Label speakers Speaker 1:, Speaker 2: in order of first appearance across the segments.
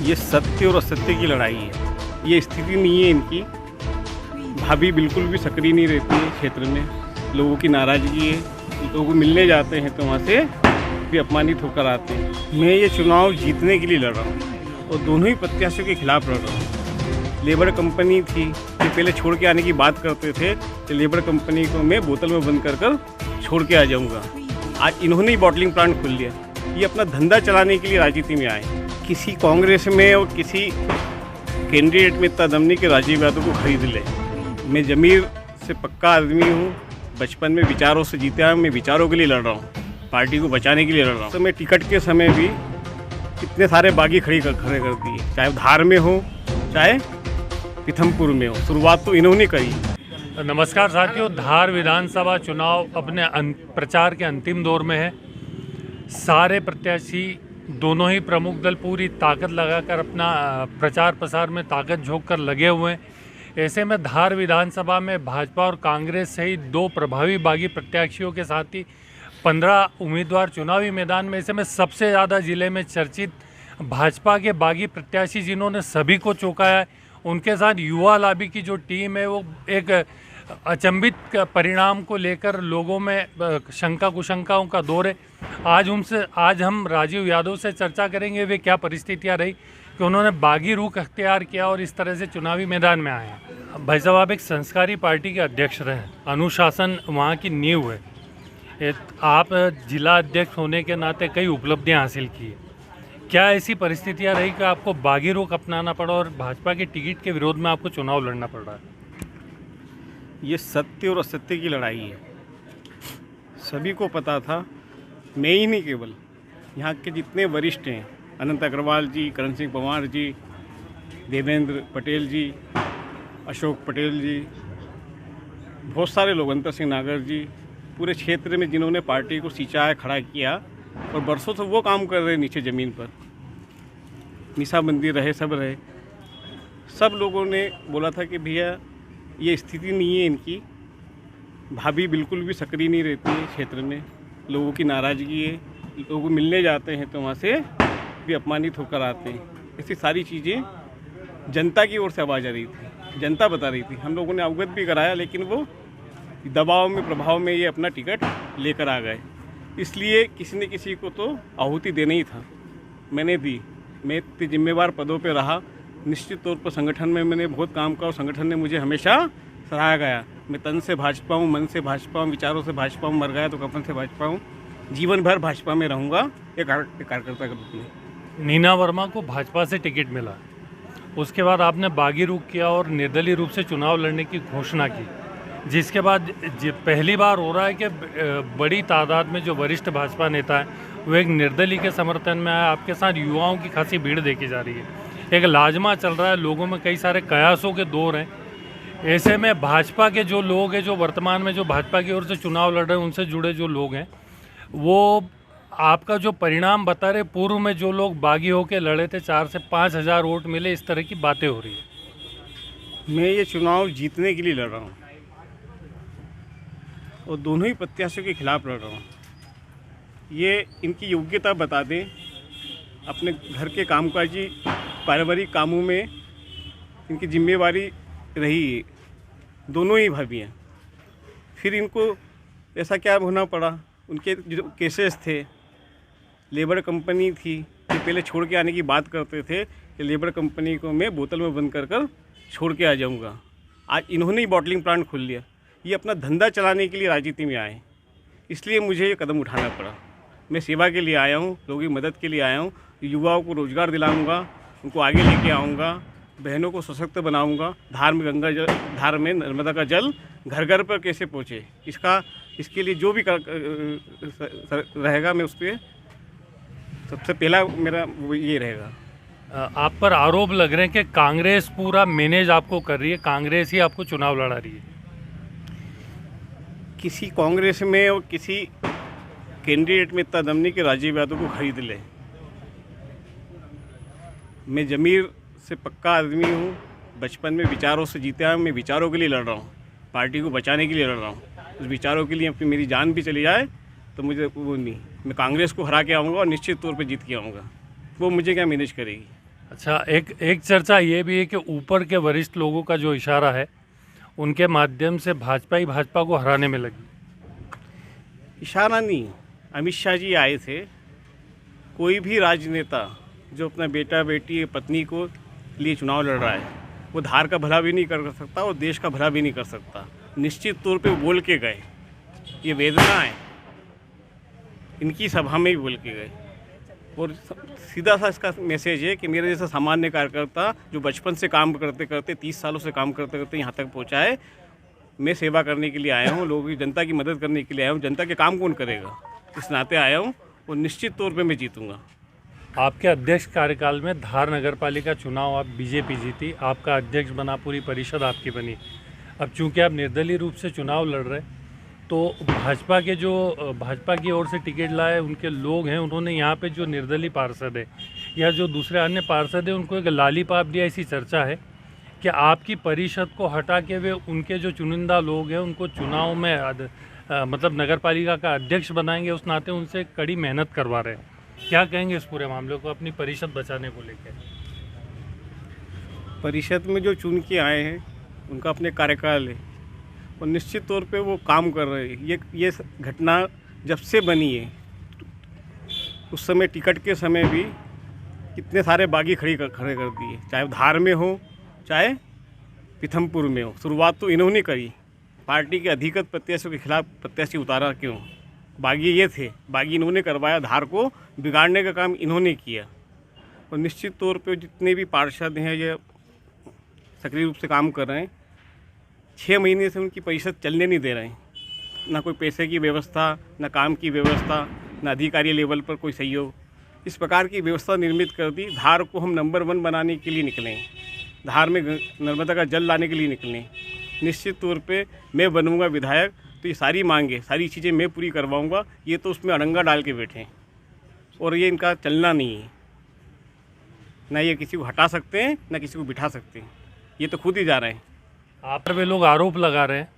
Speaker 1: ये सत्य और असत्य की लड़ाई है। ये स्थिति नहीं है इनकी। भाभी बिल्कुल भी सक्रिय नहीं रहती है क्षेत्र में। लोगों की नाराज़गी है। लोग मिलने जाते हैं तो वहाँ से भी अपमानित होकर आते हैं। मैं ये चुनाव जीतने के लिए लड़ रहा हूँ और दोनों ही प्रत्याशियों के खिलाफ लड़ रहा हूँ। लेबर कंपनी थी कि पहले छोड़ के आने की बात करते थे कि लेबर कंपनी को मैं बोतल में बंद कर छोड़ के आ जाऊँगा। आज इन्होंने ही बॉटलिंग प्लांट खोल लिया। ये अपना धंधा चलाने के लिए राजनीति में आए। किसी कांग्रेस में और किसी कैंडिडेट में इतना दम नहीं कि राजीव यादव को खरीद ले। मैं ज़मीर से पक्का आदमी हूँ। बचपन में विचारों से जीते आया। मैं विचारों के लिए लड़ रहा हूँ, पार्टी को बचाने के लिए लड़ रहा हूँ। तो मैं टिकट के समय भी कितने सारे बागी खड़े कर दिए, चाहे धार में हो चाहे पीथमपुर में हो। शुरुआत तो इन्होंने करी।
Speaker 2: नमस्कार साथियों, धार विधानसभा चुनाव अपने प्रचार के अंतिम दौर में है। सारे प्रत्याशी, दोनों ही प्रमुख दल पूरी ताकत लगाकर अपना प्रचार प्रसार में ताकत झोंक कर लगे हुए हैं। ऐसे में धार विधानसभा में भाजपा और कांग्रेस सहित 2 प्रभावी बागी प्रत्याशियों के साथ ही 15 उम्मीदवार चुनावी मैदान में। ऐसे में सबसे ज़्यादा जिले में चर्चित भाजपा के बागी प्रत्याशी जिन्होंने सभी को चौंकाया है, उनके साथ युवा लाबी की जो टीम है वो एक अचंभित परिणाम को लेकर लोगों में शंका कुशंकाओं का दौर है। आज हम राजीव यादव से चर्चा करेंगे वे क्या परिस्थितियां रही कि उन्होंने बागी रुख अख्तियार किया और इस तरह से चुनावी मैदान में आए हैं। भाई साहब, आप एक संस्कारी पार्टी के अध्यक्ष रहे, अनुशासन वहाँ की नींव है। आप जिला अध्यक्ष होने के नाते कई उपलब्धियाँ हासिल की। क्या ऐसी परिस्थितियाँ रही कि आपको बागी रुख अपनाना पड़ा और भाजपा के टिकट के विरोध में आपको चुनाव लड़ना पड़ रहा है?
Speaker 1: ये सत्य और असत्य की लड़ाई है। सभी को पता था, मैं ही नहीं, केवल यहाँ के जितने वरिष्ठ हैं, अनंत अग्रवाल जी, करण सिंह पंवार जी, देवेंद्र पटेल जी, अशोक पटेल जी, बहुत सारे लोग, अंतर सिंह नागर जी, पूरे क्षेत्र में जिन्होंने पार्टी को सिंचाया, खड़ा किया और बरसों से वो काम कर रहे हैं नीचे ज़मीन पर। निशाबंदी रहे, सब रहे। सब लोगों ने बोला था कि भैया ये स्थिति नहीं है इनकी। भाभी बिल्कुल भी सक्रिय नहीं रहती है क्षेत्र में। लोगों की नाराज़गी है। लोग मिलने जाते हैं तो वहाँ से भी अपमानित होकर आते हैं। ऐसी सारी चीज़ें जनता की ओर से आवाज़ आ रही थी, जनता बता रही थी। हम लोगों ने अवगत भी कराया, लेकिन वो दबाव में, प्रभाव में ये अपना टिकट लेकर आ गए। इसलिए किसी न किसी को तो आहुति देना ही था। मैंने दी। मैं इतने जिम्मेवार पदों पे रहा। निश्चित तौर पर संगठन में मैंने बहुत काम किया और संगठन ने मुझे हमेशा सराहा गया। मैं तन से भाजपा हूँ, मन से भाजपा हूँ, विचारों से भाजपा हूँ। मर गया तो कफन से भाजपा हूँ। जीवन भर भाजपा में रहूँगा एक कार्यकर्ता के रूप में।
Speaker 2: नीना वर्मा को भाजपा से टिकट मिला, उसके बाद आपने बागी रुख किया और निर्दलीय रूप से चुनाव लड़ने की घोषणा की, जिसके बाद पहली बार हो रहा है कि बड़ी तादाद में जो वरिष्ठ भाजपा नेता हैं वो एक निर्दलीय के समर्थन में आए। आपके साथ युवाओं की खासी भीड़ देखी जा रही है। एक लाजमा चल रहा है, लोगों में कई सारे कयासों के दौर हैं। ऐसे में भाजपा के जो लोग हैं, जो वर्तमान में जो भाजपा की ओर से चुनाव लड़ रहे हैं, उनसे जुड़े जो लोग हैं, वो आपका जो परिणाम बता रहे, पूर्व में जो लोग बागी होकर लड़े थे 4 से 5 हज़ार वोट मिले, इस तरह की बातें हो रही है।
Speaker 1: मैं ये चुनाव जीतने के लिए लड़ रहा हूँ और दोनों ही प्रत्याशियों के खिलाफ लड़ रहा हूँ। ये इनकी योग्यता बता दें। अपने घर के कामकाजी पारिवारिक कामों में इनकी जिम्मेवारी रही है। दोनों ही भाभी हैं। फिर इनको ऐसा क्या होना पड़ा? उनके जो केसेस थे, लेबर कंपनी थी कि पहले छोड़ के आने की बात करते थे कि लेबर कंपनी को मैं बोतल में बंद कर छोड़ के आ जाऊंगा। आज इन्होंने ही बॉटलिंग प्लांट खोल लिया। ये अपना धंधा चलाने के लिए राजनीति में आए। इसलिए मुझे ये कदम उठाना पड़ा। मैं सेवा के लिए आया हूँ, लोगों की मदद के लिए आया हूँ। युवाओं को रोज़गार दिलाऊंगा, उनको आगे लेके आऊँगा, बहनों को सशक्त बनाऊंगा। धार में नर्मदा का जल घर घर पर कैसे पहुँचे, इसके लिए जो भी रहेगा, मैं उस पर सबसे पहला मेरा वो ये रहेगा।
Speaker 2: आप पर आरोप लग रहे हैं कि कांग्रेस पूरा मैनेज आपको कर रही है, कांग्रेस ही आपको चुनाव लड़ा रही है।
Speaker 1: किसी कांग्रेस में और किसी कैंडिडेट में इतना दम नहीं कि राजीव यादव को खरीद ले। मैं ज़मीर से पक्का आदमी हूँ। बचपन में विचारों से जीते आया। मैं विचारों के लिए लड़ रहा हूँ, पार्टी को बचाने के लिए लड़ रहा हूँ। उस विचारों के लिए अपनी मेरी जान भी चली जाए तो मुझे वो नहीं। मैं कांग्रेस को हरा के आऊँगा और निश्चित तौर पे जीत के आऊँगा। वो मुझे क्या मैनेज करेगी।
Speaker 2: अच्छा, एक चर्चा ये भी है कि ऊपर के वरिष्ठ लोगों का जो इशारा है उनके माध्यम से भाजपा ही भाजपा को हराने में लगी।
Speaker 1: इशारा नहीं, अमित शाह जी आए थे। कोई भी राजनेता जो अपना बेटा बेटी पत्नी को लिए चुनाव लड़ रहा है वो धार का भला भी नहीं कर सकता और देश का भला भी नहीं कर सकता। निश्चित तौर पे वो बोल के गए, ये वेदना है, इनकी सभा में ही बोल के गए। और सीधा सा इसका मैसेज है कि मेरे जैसा सामान्य कार्यकर्ता जो बचपन से काम करते करते 30 सालों से काम करते करते यहाँ तक पहुँचा है, मैं सेवा करने के लिए आया हूँ, लोगों की जनता की मदद करने के लिए आया हूँ। जनता के काम कौन करेगा, इस नाते आया हूँ और निश्चित तौर पे मैं जीतूँगा।
Speaker 2: आपके अध्यक्ष कार्यकाल में धार नगर पालिका चुनाव आप बीजेपी जीती, आपका अध्यक्ष बना, पूरी परिषद आपकी बनी। अब चूंकि आप निर्दलीय रूप से चुनाव लड़ रहे, तो भाजपा की ओर से टिकट लाए उनके लोग हैं, उन्होंने यहाँ पे जो निर्दलीय पार्षद है या जो दूसरे अन्य पार्षद है उनको एक लालीपाप दिया, ऐसी चर्चा है कि आपकी परिषद को हटा के वे उनके जो चुनिंदा लोग हैं उनको चुनाव में मतलब नगर पालिका का अध्यक्ष बनाएंगे, उस नाते उनसे कड़ी मेहनत करवा रहे हैं। क्या कहेंगे इस पूरे मामले को अपनी परिषद बचाने को लेकर?
Speaker 1: परिषद में जो चुन के आए हैं उनका अपने कार्यकाल है और निश्चित तौर पे वो काम कर रहे हैं। ये घटना जब से बनी है उस समय टिकट के समय भी कितने सारे बागी खड़े कर दिए, चाहे धार में हो चाहे पीथमपुर में हो। शुरुआत तो इन्होंने करी, पार्टी के अधिकृत प्रत्याशियों के खिलाफ प्रत्याशी उतारा क्यों? बागी ये थे, बागी इन्होंने करवाया, धार को बिगाड़ने का काम इन्होंने किया। और निश्चित तौर पे जितने भी पार्षद हैं ये सक्रिय रूप से काम कर रहे हैं। 6 महीने से उनकी परिषद चलने नहीं दे रहे हैं, ना कोई पैसे की व्यवस्था, ना काम की व्यवस्था, ना अधिकारी लेवल पर कोई सहयोग। इस प्रकार की व्यवस्था निर्मित कर दी। धार को हम नंबर 1 बनाने के लिए निकले, धार में नर्मदा का जल लाने के लिए निकले। निश्चित तौर पे मैं बनूंगा विधायक तो ये सारी मांगे, सारी चीज़ें मैं पूरी करवाऊंगा। ये तो उसमें अड़ंगा डाल के बैठे हैं और ये इनका चलना नहीं है। ना ये किसी को हटा सकते हैं ना किसी को बिठा सकते हैं, ये तो खुद ही जा रहे हैं।
Speaker 2: आप पर वे लोग आरोप लगा रहे हैं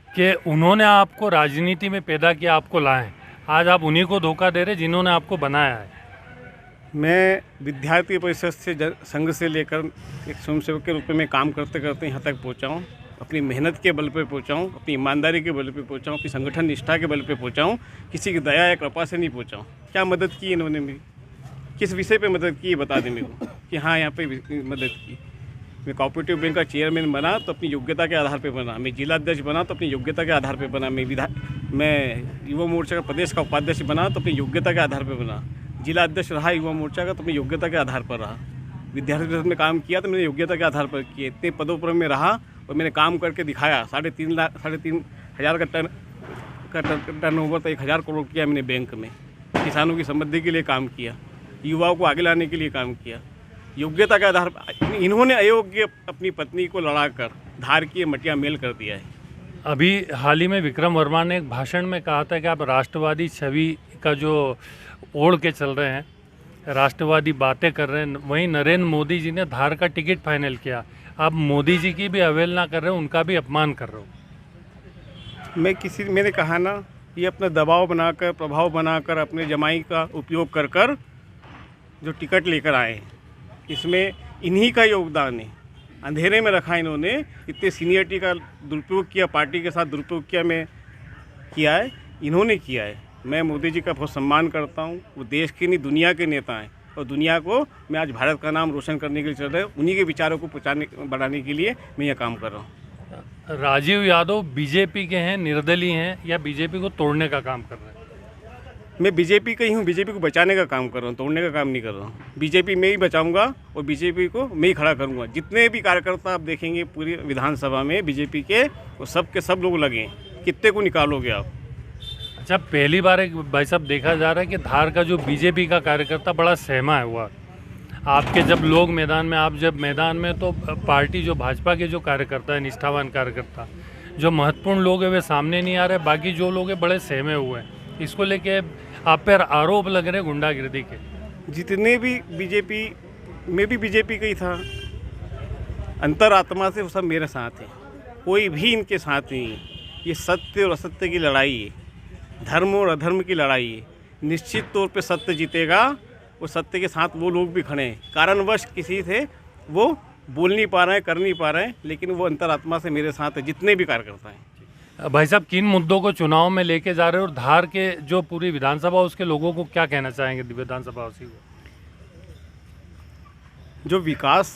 Speaker 2: कि उन्होंने आपको राजनीति में पैदा किया, आपको लाए। आज आप उन्हीं को धोखा दे रहे जिन्होंने आपको बनाया है।
Speaker 1: मैं विद्यार्थी परिषद से संघ से लेकर एक स्वयंसेवक के रूप में काम करते करते यहाँ तक पहुँचा हूँ। अपनी मेहनत के बल पे पहुँचा हूँ, अपनी ईमानदारी के बल पे पहुँचा हूँ, अपनी संगठन निष्ठा के बल पे पहुँचा हूँ। किसी की दया या कृपा से नहीं पहुँचा हूँ। क्या मदद की इन्होंने मेरी, किस विषय पे मदद की बता दें मेरे को कि हाँ यहाँ पे मदद की। मैं कोऑपरेटिव बैंक का चेयरमैन बना तो अपनी योग्यता के आधार पे बना, मैं जिला अध्यक्ष बना तो अपनी योग्यता के आधार पे बना, मैं युवा मोर्चा का प्रदेश का उपाध्यक्ष बना तो अपनी योग्यता के आधार पे बना, जिला अध्यक्ष रहा युवा मोर्चा का तो अपनी योग्यता के आधार पर रहा, विद्यार्थी परिषद में काम किया तो मैंने योग्यता के आधार पर किए। इतने पदों पर मैं रहा और मैंने काम करके दिखाया। 3.5 हज़ार का टर्नओवर तो 1,000 करोड़ किया मैंने बैंक में। किसानों की समृद्धि के लिए काम किया, युवाओं को आगे लाने के लिए काम किया। योग्यता के आधार पर इन्होंने अयोग्य अपनी पत्नी को लड़ाकर धार की मटिया मेल कर दिया है।
Speaker 2: अभी हाल ही में विक्रम वर्मा ने एक भाषण में कहा था कि आप राष्ट्रवादी छवि का जो ओढ़ के चल रहे हैं, राष्ट्रवादी बातें कर रहे हैं। वहीं नरेंद्र मोदी जी ने धार का टिकट फाइनल किया। आप मोदी जी की भी अवहेलना कर रहे हो, उनका भी अपमान कर रहे हो।
Speaker 1: मैंने कहा ना, ये अपना दबाव बनाकर, प्रभाव बनाकर, अपने जमाई का उपयोग कर कर जो टिकट लेकर आए हैं, इसमें इन्हीं का योगदान है। अंधेरे में रखा इन्होंने, इतने सीनियरिटी का दुरुपयोग किया, पार्टी के साथ दुरुपयोग किया है, इन्होंने किया है। मैं मोदी जी का बहुत सम्मान करता हूँ। वो देश के नहीं दुनिया के नेता हैं और दुनिया को मैं आज भारत का नाम रोशन करने के लिए चल रहे हैं। उन्हीं के विचारों को बढ़ाने के लिए मैं यह काम कर रहा हूँ।
Speaker 2: राजीव यादव बीजेपी के हैं, निर्दलीय हैं या बीजेपी को तोड़ने का काम कर रहे हैं?
Speaker 1: मैं बीजेपी का ही हूँ, बीजेपी को बचाने का काम कर रहा हूँ, तोड़ने का काम नहीं कर रहा हूँ। बीजेपी में ही बचाऊंगा और बीजेपी को मैं ही खड़ा करूँगा। जितने भी कार्यकर्ता आप देखेंगे पूरी विधानसभा में बीजेपी के, वो सब के सब लोग लगे हैं। कितने को निकालोगे आप?
Speaker 2: अच्छा, पहली बार एक भाई साहब देखा जा रहा है कि धार का जो बीजेपी का कार्यकर्ता बड़ा सहमा हुआ आपके जब लोग मैदान में, आप जब मैदान में, तो पार्टी जो भाजपा के जो कार्यकर्ता है, निष्ठावान कार्यकर्ता, जो महत्वपूर्ण लोग हैं वे सामने नहीं आ रहे, बाकी जो लोग हैं बड़े सहमे हुए हैं। इसको लेके आप पर आरोप लग रहे हैं गुंडागिर्दी के।
Speaker 1: जितने भी बीजेपी में भी बीजेपी का ही था, अंतरात्मा से वो सब मेरे साथ है, कोई भी इनके साथ नहीं है। ये सत्य और असत्य की लड़ाई है, धर्म और अधर्म की लड़ाई है। निश्चित तौर पे सत्य जीतेगा उस सत्य के साथ वो लोग भी खड़े हैं। कारणवश किसी से वो बोल नहीं पा रहे हैं, कर नहीं पा रहे हैं, लेकिन वो अंतरात्मा से मेरे साथ है, जितने भी कार्यकर्ता हैं।
Speaker 2: भाई साहब, किन मुद्दों को चुनाव में लेके जा रहे हो और धार के जो पूरी विधानसभा उसके लोगों को क्या कहना चाहेंगे, विधानसभावासी को?
Speaker 1: जो विकास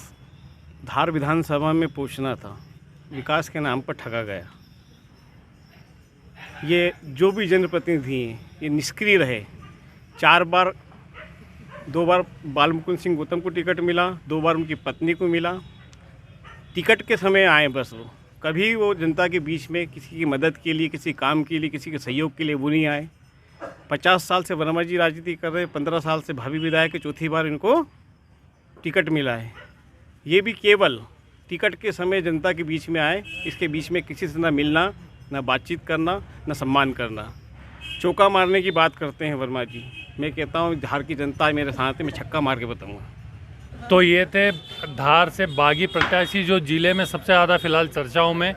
Speaker 1: धार विधानसभा में पहुंचना था, विकास के नाम पर ठगा गया। ये जो भी जनप्रतिनिधि हैं ये निष्क्रिय रहे। 2 बार बालमुकुंद सिंह गौतम को टिकट मिला, 2 बार उनकी पत्नी को मिला। टिकट के समय आए बस, वो कभी वो जनता के बीच में किसी की मदद के लिए, किसी काम के लिए, किसी के सहयोग के लिए वो नहीं आए। 50 साल से वर्मा जी राजनीति कर रहे हैं, 15 साल से भावी विधायक, चौथी बार इनको टिकट मिला है। ये भी केवल टिकट के समय जनता के बीच में आए, इसके बीच में किसी से ना मिलना, ना बातचीत करना, ना सम्मान करना। चौका मारने की बात करते हैं वर्मा जी। मैं कहता हूँ धार की जनता मेरे साथ है, मैं छक्का मार के बताऊँगा।
Speaker 2: तो ये थे धार से बागी प्रत्याशी जो जिले में सबसे ज़्यादा फिलहाल चर्चाओं में।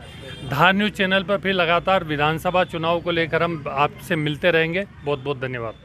Speaker 2: धार न्यूज़ चैनल पर फिर लगातार विधानसभा चुनाव को लेकर हम आपसे मिलते रहेंगे। बहुत बहुत धन्यवाद।